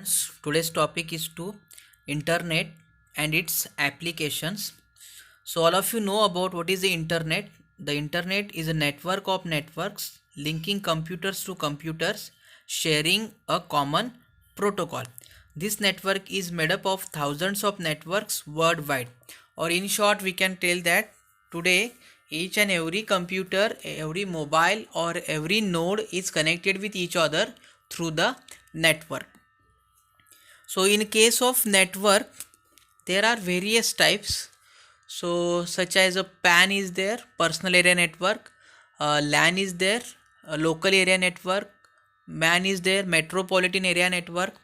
Today's topic is to internet and its applications. So all of you know about what is the internet. The internet is a network of networks linking computers to computers sharing a common protocol. This network is made up of thousands of networks worldwide, or in short we can tell that today each and every computer, every mobile or every node is connected with each other through the network. So in case of network, there are various types. So such as a PAN is there, personal area network, LAN is there, local area network, MAN is there, metropolitan area network,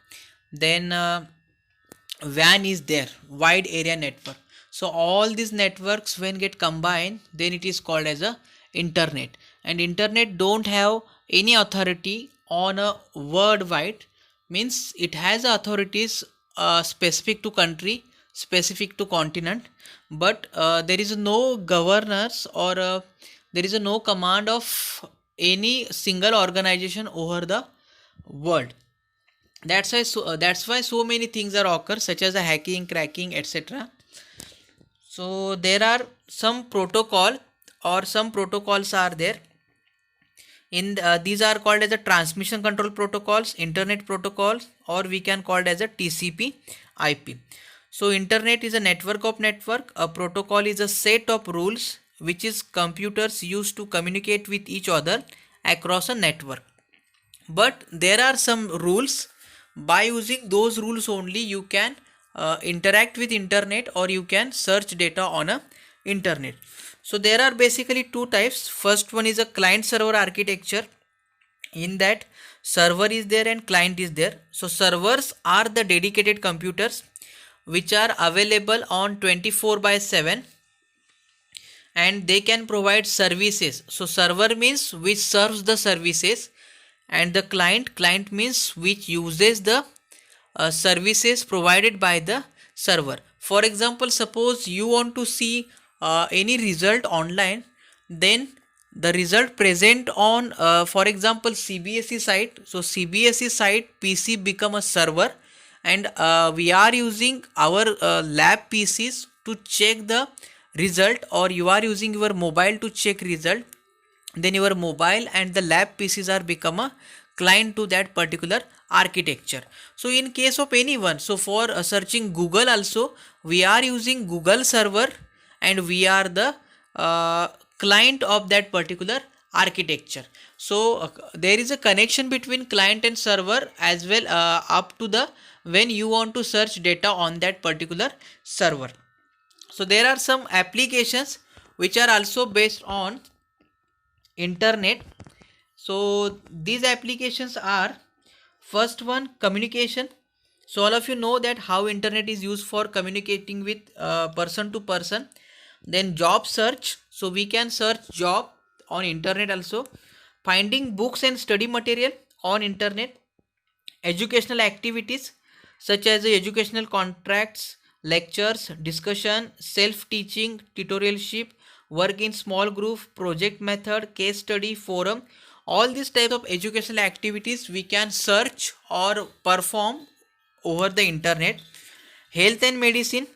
then WAN is there, wide area network. So all these networks when get combined, then it is called as a internet. And internet don't have any authority on a worldwide, means it has authorities specific to country, specific to continent, but there is no governors or there is no command of any single organization over the world. That's why so many things are occur, such as the hacking, cracking, etc. So there are some protocol or some protocols are there. These are called as the transmission control protocols, internet protocols, or we can call it as a TCP IP. So internet is a network of network. A protocol is a set of rules which is computers use to communicate with each other across a network. But there are some rules. By using those rules only you can interact with internet, or you can search data on a internet. So there are basically two types. First one is a client server architecture. In that, server is there and client is there. So servers are the dedicated computers which are available on 24/7 and they can provide services. So server means which serves the services, and the client means which uses the services provided by the server. For example, suppose you want to see any result online, then the result present on for example CBSE site. So CBSE site PC become a server, and we are using our lab PCs to check the result, or you are using your mobile to check result, then your mobile and the lab PCs are become a client to that particular architecture. So in case of anyone, so for searching Google also, we are using Google server and we are the client of that particular architecture. So there is a connection between client and server as well, up to the when you want to search data on that particular server. So there are some applications which are also based on internet. So these applications are, first one, communication. So all of you know that how internet is used for communicating with person to person. Then job search, so we can search job on internet also. Finding books and study material on internet. Educational activities such as educational contracts, lectures, discussion, self-teaching, tutorialship, work in small group, project method, case study, forum. All these types of educational activities we can search or perform over the internet. Health and medicine,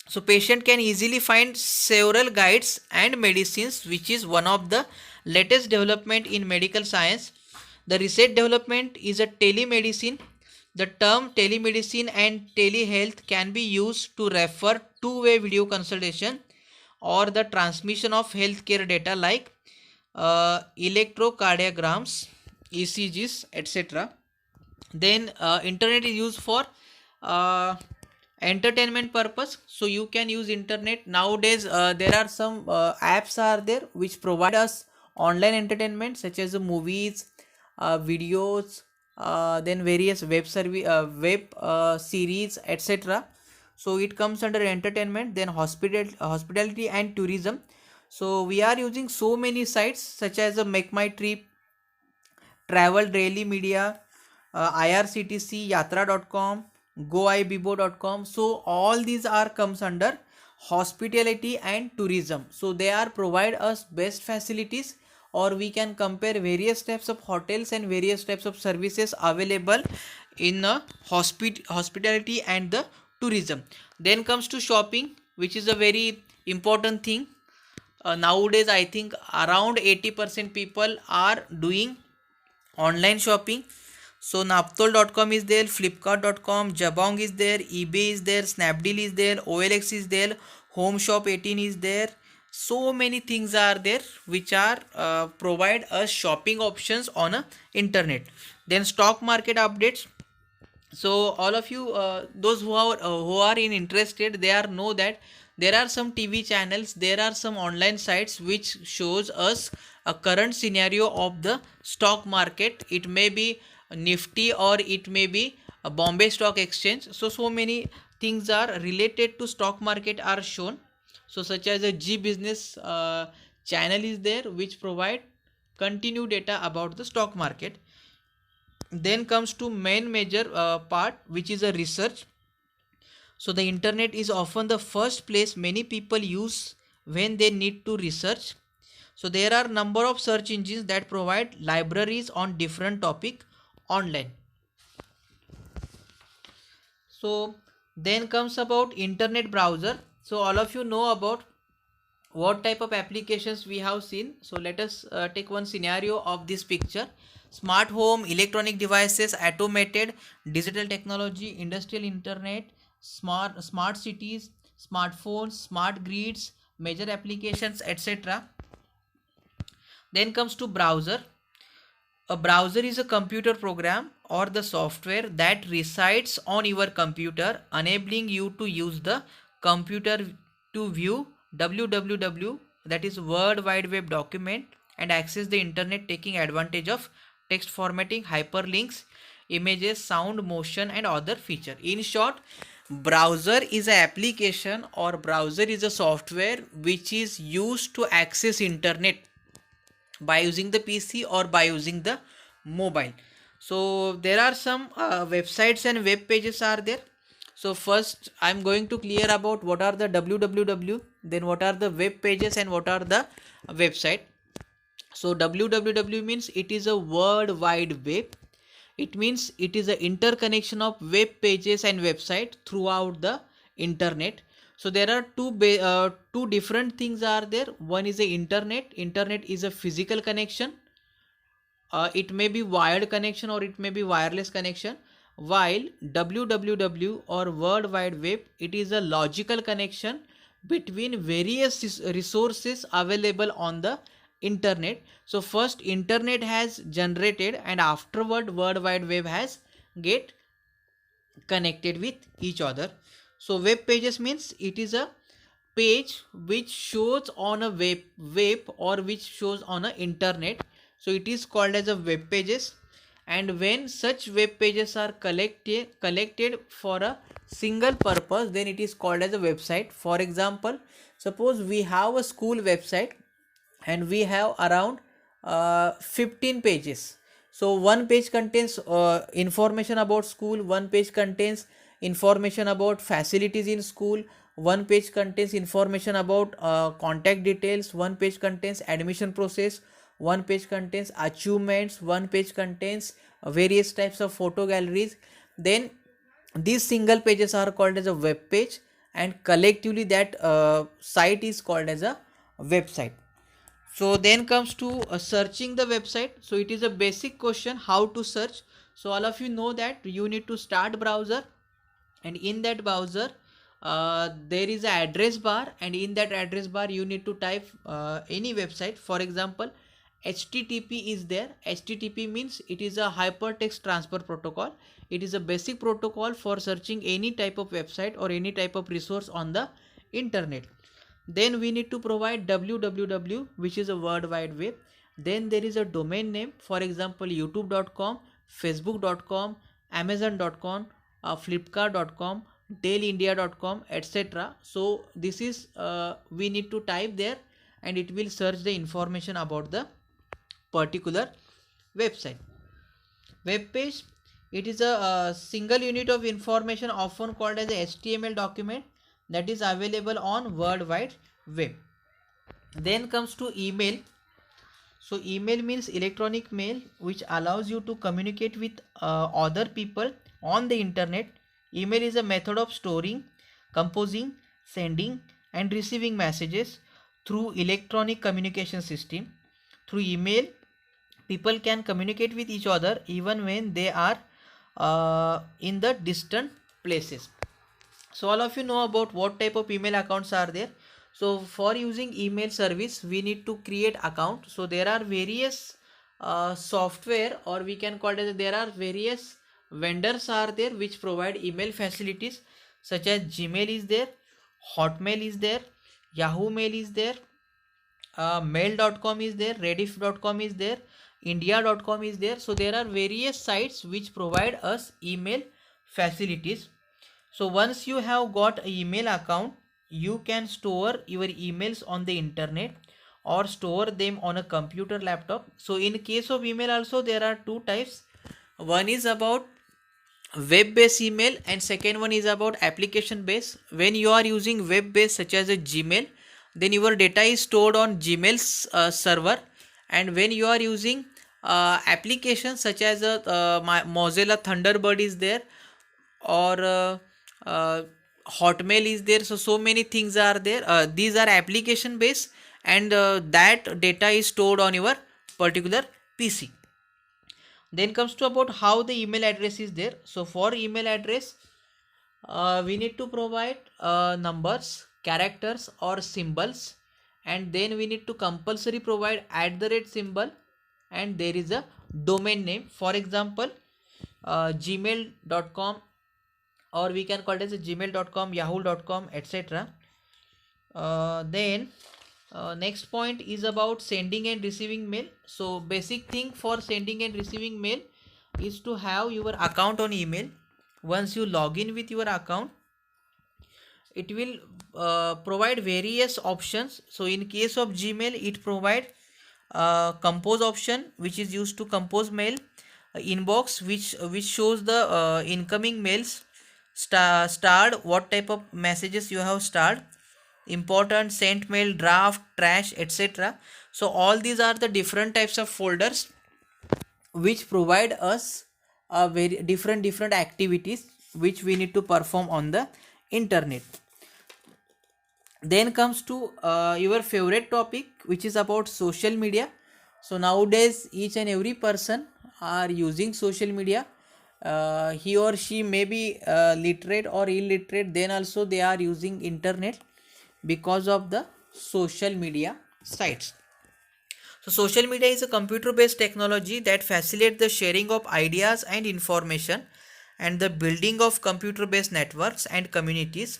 so patient can easily find several guides and medicines, which is one of the latest development in medical science. The research development is a telemedicine. The term telemedicine and telehealth can be used to refer two-way video consultation or the transmission of healthcare data like electrocardiograms, ECGs, etc. Then internet is used for entertainment purpose. So you can use internet nowadays. There are some apps are there which provide us online entertainment, such as movies, videos, then various web series, etc. So it comes under entertainment. Then hospitality and tourism. So we are using so many sites such as Make My Trip, Travel Daily Media, IRCTC, Yatra.com, goibibo.com. So all these are comes under hospitality and tourism. So they are provide us best facilities, or we can compare various types of hotels and various types of services available in hospitality and the tourism. Then comes to shopping, which is a very important thing. Nowadays I think around 80% people are doing online shopping. So naptol.com is there, flipkart.com, jabong is there, ebay is there, snapdeal is there, olx is there, home shop 18 is there. So many things are there which are provide us shopping options on a internet. Then stock market updates. So all of you, those who are in interested, they are know that there are some tv channels, there are some online sites which shows us a current scenario of the stock market. It may be nifty or it may be a bombay stock exchange. So many things are related to stock market are shown. So such as a G business channel is there which provide continue data about the stock market. Then comes to main major part, which is a research. So the internet is often the first place many people use when they need to research. So there are number of search engines that provide libraries on different topic online. So then comes about internet browser. So all of you know about what type of applications we have seen. So let us take one scenario of this picture. Smart home, electronic devices, automated, digital technology, industrial internet, smart cities, smartphones, smart grids, major applications, etc. Then comes to browser. A browser is a computer program or the software that resides on your computer, enabling you to use the computer to view www, that is World Wide Web document, and access the internet, taking advantage of text formatting, hyperlinks, images, sound, motion and other feature. In short, browser is an application or browser is a software which is used to access internet by using the PC or by using the mobile. So there are some websites and web pages are there. So first I'm going to clear about what are the www, then what are the web pages and what are the website. So www means it is a world wide web. It means it is a interconnection of web pages and website throughout the internet. So there are two different things are there. One is the internet. Internet is a physical connection. It may be wired connection or it may be wireless connection. While www or world wide web, it is a logical connection between various resources available on the internet. So first internet has generated and afterward world wide web has get connected with each other. So web pages means it is a page which shows on a web or which shows on a internet. So it is called as a web pages. And when such web pages are collected for a single purpose, then it is called as a website. For example, suppose we have a school website and we have around 15 pages. So one page contains information about school, one page contains information about facilities in school, one page contains information about contact details, one page contains admission process, one page contains achievements, one page contains various types of photo galleries. Then these single pages are called as a web page, and collectively that site is called as a website. So then comes to searching the website. So it is a basic question how to search. So all of you know that you need to start browser, and in that browser there is an address bar, and in that address bar you need to type any website. For example, HTTP is there. HTTP means it is a hypertext transfer protocol. It is a basic protocol for searching any type of website or any type of resource on the internet. Then we need to provide www, which is a world wide web. Then there is a domain name, for example youtube.com, facebook.com, amazon.com, flipkart.com, dailyindia.com, etc. So this is we need to type there and it will search the information about the particular website. Web page, it is a single unit of information often called as a HTML document that is available on world wide web. Then comes to email. So email means electronic mail which allows you to communicate with other people On the internet, email is a method of storing, composing, sending, and receiving messages through electronic communication system. Through email, people can communicate with each other even when they are in the distant places. So all of you know about what type of email accounts are there. So for using email service, we need to create account. So there are various software, or we can call it as, there are various vendors are there which provide email facilities, such as Gmail is there, Hotmail is there, Yahoo Mail is there, mail.com is there, rediff.com is there, india.com is there. So there are various sites which provide us email facilities. So once you have got an email account, you can store your emails on the internet or store them on a computer, laptop. So in case of email also, there are two types. One is about web based email and second one is about application based. When you are using web based such as a Gmail, then your data is stored on Gmail's server, and when you are using applications such as Mozilla Thunderbird is there, or Hotmail is there. So many things are there. These are application based, and that data is stored on your particular PC. Then comes to about how the email address is there. So for email address, we need to provide numbers, characters or symbols, and then we need to compulsory provide @ symbol, and there is a domain name. For example, gmail.com, or we can call it as a gmail.com, yahoo.com, etc. Then next point is about sending and receiving mail. So basic thing for sending and receiving mail is to have your account on email. Once you log in with your account, it will provide various options. So in case of Gmail, it provide compose option, which is used to compose mail, inbox, which shows the incoming mails, starred, what type of messages you have starred, important, sent mail, draft, trash, etc. So all these are the different types of folders which provide us very different activities which we need to perform on the internet. Then comes to your favorite topic, which is about social media. So nowadays each and every person are using social media. He or she may be literate or illiterate, then also they are using internet because of the social media sites. So social media is a computer based technology that facilitates the sharing of ideas and information and the building of computer based networks and communities.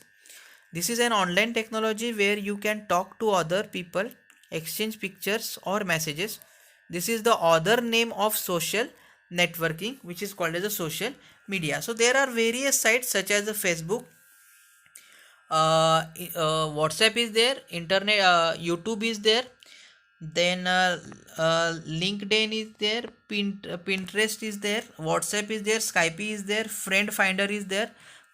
This is an online technology where you can talk to other people, exchange pictures or messages. This is the other name of social networking, which is called as a social media. So there are various sites such as the Facebook, WhatsApp is there, internet, YouTube is there, then LinkedIn is there, Pinterest is there, WhatsApp is there, Skype is there, Friend Finder is there,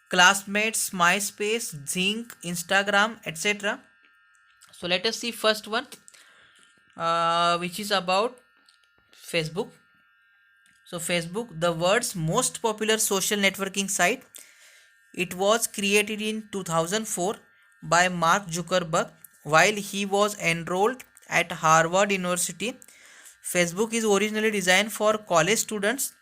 Classmates, MySpace, Zinc, Instagram, etc. So let us see first one, which is about Facebook. So Facebook, the world's most popular social networking site. It was created in 2004 by Mark Zuckerberg while he was enrolled at Harvard University. Facebook is originally designed for college students.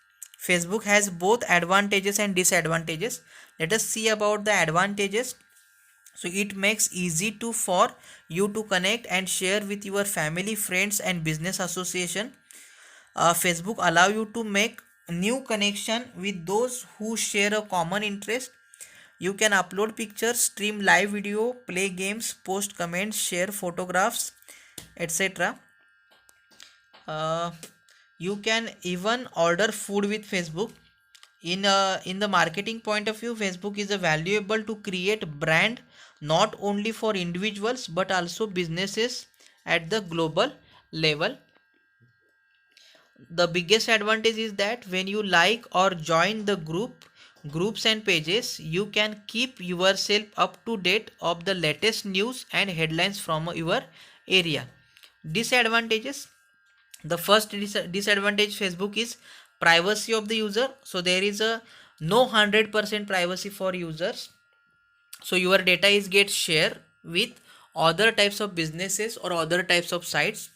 Facebook has both advantages and disadvantages. Let us see about the advantages. So it makes easy for you to connect and share with your family, friends and business association. Facebook allow you to make new connection with those who share a common interest. You can upload pictures, stream live video, play games, post comments, share photographs, etc. You can even order food with Facebook. In the marketing point of view, Facebook is valuable to create brand not only for individuals but also businesses at the global level. The biggest advantage is that when you like or join the groups and pages, you can keep yourself up to date of the latest news and headlines from your area. Disadvantages: the first disadvantage Facebook is privacy of the user. So there is a No 100% privacy for users. So your data is get shared with other types of businesses or other types of sites.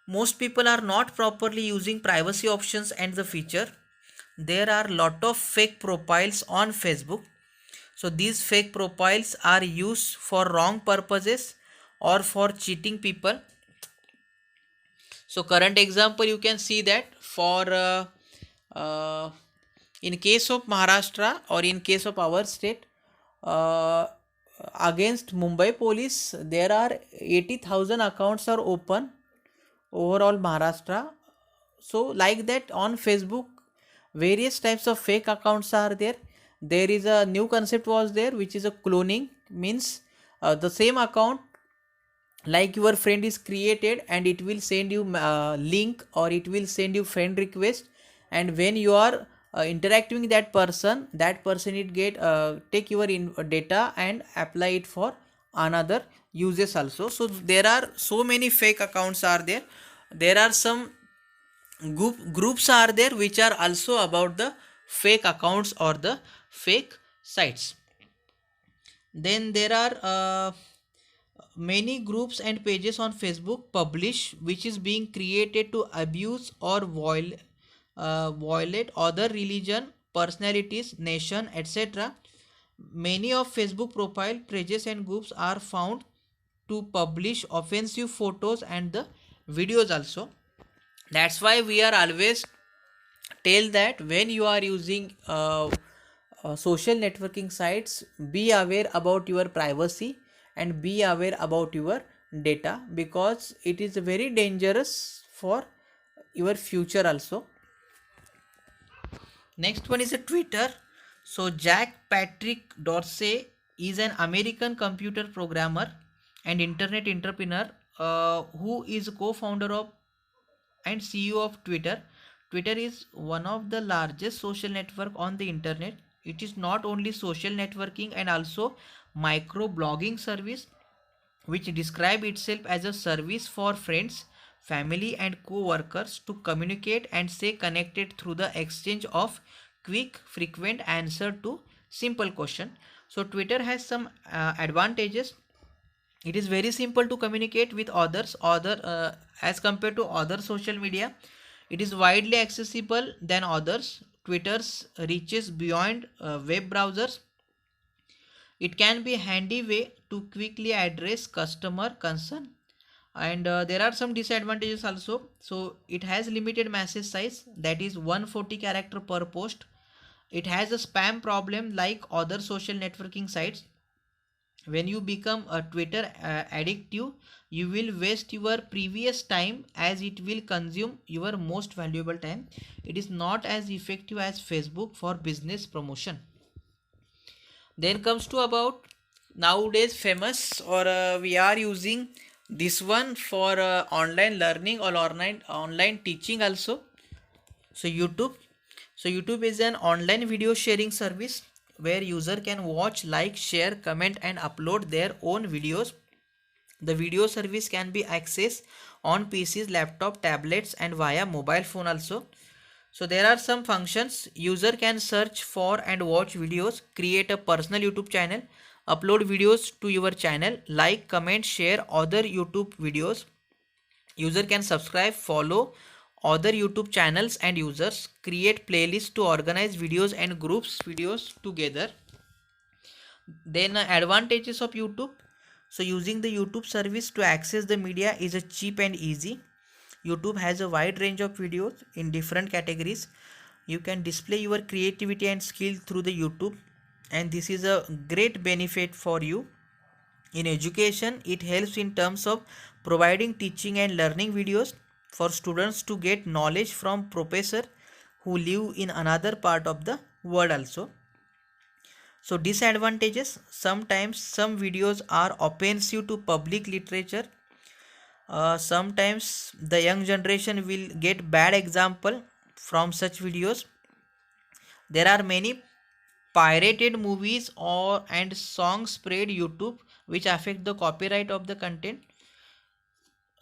Most people are not properly using privacy options and the feature. There are lot of fake profiles on Facebook. So these fake profiles are used for wrong purposes or for cheating people. So current example, you can see that for uh, in case of Maharashtra or in case of our state, uh, against Mumbai police, there are 80,000 accounts are open overall Maharashtra. So like that on Facebook, various types of fake accounts are there. There is a new concept was there, which is a cloning. Means the same account, like your friend is created and it will send you link, or it will send you friend request, and when you are interacting with that person it get take your data and apply it for another uses also. So there are so many fake accounts are there. There are some groups are there which are also about the fake accounts or the fake sites. Then there are many groups and pages on Facebook publish which is being created to abuse or violate other religion, personalities, nation, etc. Many of Facebook profile pages and groups are found to publish offensive photos and the videos also. That's why we are always tell that when you are using social networking sites, be aware about your privacy and be aware about your data, because it is very dangerous for your future also. Next one is a Twitter. So Jack Patrick Dorsey is an American computer programmer and internet entrepreneur who is co-founder of and CEO of Twitter. Twitter is one of the largest social network on the internet. It is not only social networking and also micro blogging service, which describe itself as a service for friends, family and co-workers to communicate and stay connected through the exchange of quick frequent answer to simple question. So Twitter has some advantages. It is very simple to communicate with others as compared to other social media. It is widely accessible than others. Twitter's reaches beyond web browsers. It can be a handy way to quickly address customer concern, and there are some disadvantages also. So it has limited message size, that is 140 character per post. It has a spam problem like other social networking sites. When you become a Twitter addictive, you will waste your previous time as it will consume your most valuable time. It is not as effective as Facebook for business promotion. Then comes to about nowadays famous, or we are using this one for online learning or online teaching also. So YouTube is an online video sharing service where user can watch, like, share, comment and upload their own videos. The video service can be accessed on PCs, laptop, tablets and via mobile phone also. So there are some functions. User can search for and watch videos, create a personal YouTube channel, upload videos to your channel, like, comment, share other YouTube videos. User can subscribe, follow other YouTube channels and users, create playlists to organize videos and groups videos together. Then advantages of YouTube. So using the YouTube service to access the media is a cheap and easy. YouTube has a wide range of videos in different categories. You can display your creativity and skill through the YouTube, and this is a great benefit for you. In education, it helps in terms of providing teaching and learning videos for students to get knowledge from professors who live in another part of the world also. So disadvantages, sometimes some videos are offensive to public literature. Sometimes the young generation will get bad example from such videos. There are many pirated movies or and songs spread YouTube which affect the copyright of the content.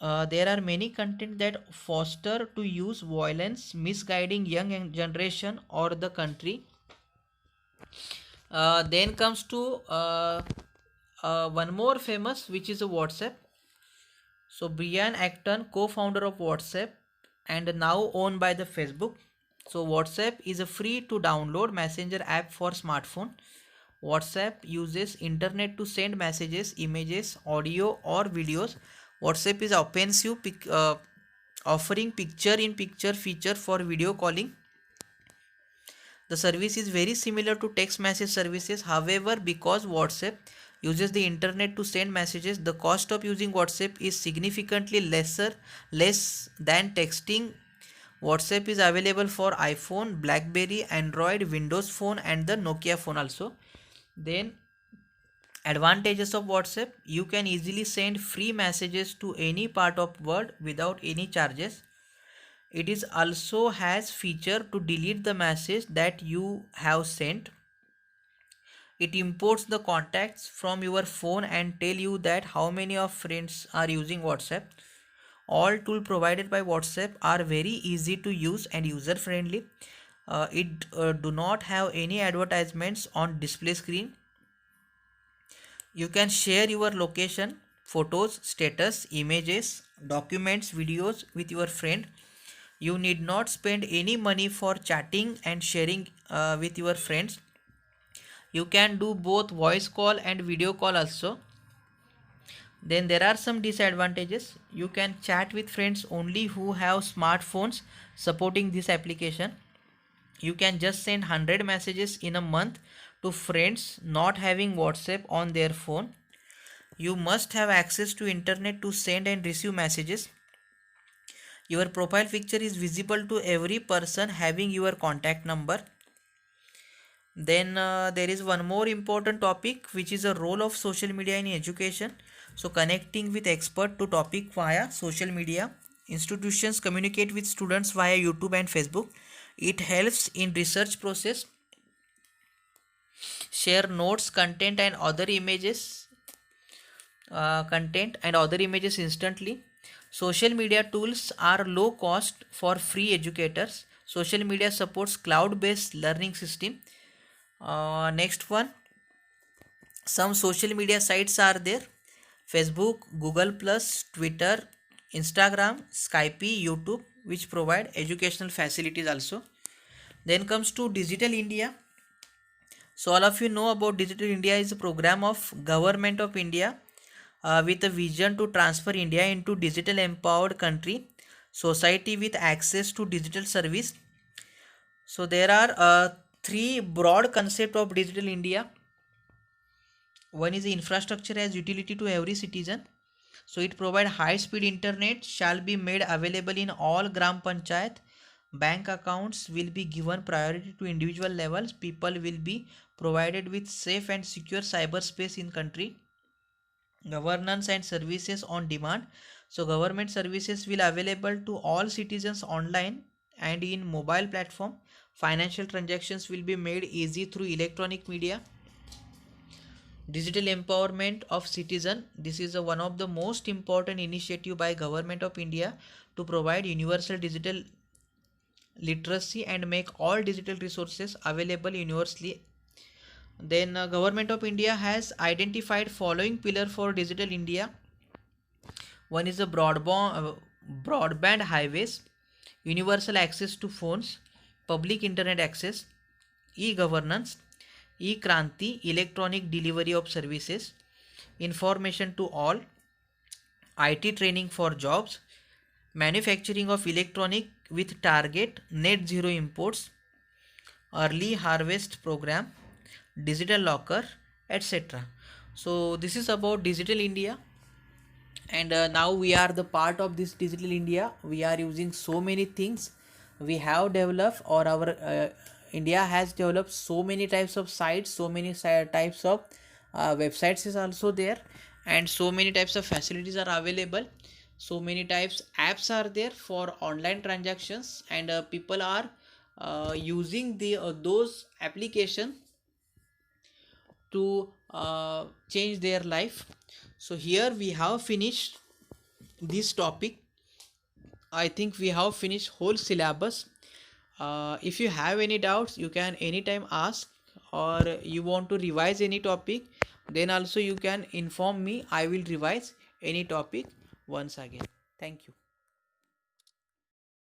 There are many content that foster to use violence, misguiding young generation or the country. Then comes to one more famous, which is a WhatsApp. So Brian Acton, co-founder of WhatsApp and now owned by the Facebook. So WhatsApp is a free to download messenger app for smartphone. WhatsApp uses internet to send messages, images, audio or videos. WhatsApp is offensive, offering picture-in-picture feature for video calling. The service is very similar to text message services. However, because WhatsApp uses the internet to send messages, the cost of using WhatsApp is significantly less than texting. WhatsApp is available for iPhone, BlackBerry, Android, Windows Phone and the Nokia phone also. Then advantages of WhatsApp: you can easily send free messages to any part of world without any charges. It is also has feature to delete the message that you have sent. It imports the contacts from your phone and tell you that how many of friends are using WhatsApp. All tools provided by WhatsApp are very easy to use and user friendly. It do not have any advertisements on display screen. You can share your location, photos, status, images, documents, videos with your friend. You need not spend any money for chatting and sharing with your friends. You can do both voice call and video call also. Then there are some disadvantages. You can chat with friends only who have smartphones supporting this application. You can just send 100 messages in a month to friends not having WhatsApp on their phone. You must have access to internet to send and receive messages. Your profile picture is visible to every person having your contact number. Then there is one more important topic, which is a role of social media in education. So connecting with expert to topic via social media. Institutions communicate with students via YouTube and Facebook. It helps in research process. Share notes, content and other images instantly. Social media tools are low cost for free educators. Social media supports cloud-based learning system. Next one, some social media sites are there: Facebook, Google Plus, Twitter, Instagram, Skype, YouTube, which provide educational facilities also. Then comes to Digital India. So all of you know about Digital India is a program of Government of India with a vision to transfer India into digital empowered country, society with access to digital service. So there are three broad concept of Digital India. One is the infrastructure as utility to every citizen. So it provide high speed internet shall be made available in all gram panchayat. Bank accounts will be given priority to individual levels. People will be provided with safe and secure cyberspace in country. Governance and services on demand. So government services will available to all citizens online and in mobile platform. Financial transactions will be made easy through electronic media. Digital empowerment of citizen. This is one of the most important initiative by Government of India to provide universal digital literacy and make all digital resources available universally. Then Government of India has identified following pillar for Digital India. One is the broadband highways, universal access to phones, public internet access, e-governance, e-Kranti, electronic delivery of services, information to all, IT training for jobs, manufacturing of electronic with target net zero imports, early harvest program, digital locker, etc. So this is about Digital India. And now we are the part of this Digital India. We are using so many things we have developed, or our India has developed so many types of sites, so many types of websites is also there, and so many types of facilities are available. So many types apps are there for online transactions, and people are using the those application to change their life. So here we have finished this topic. I think we have finished whole syllabus. If you have any doubts, you can anytime ask or you want to revise any topic, then also you can inform me. I will revise any topic once again. Thank you.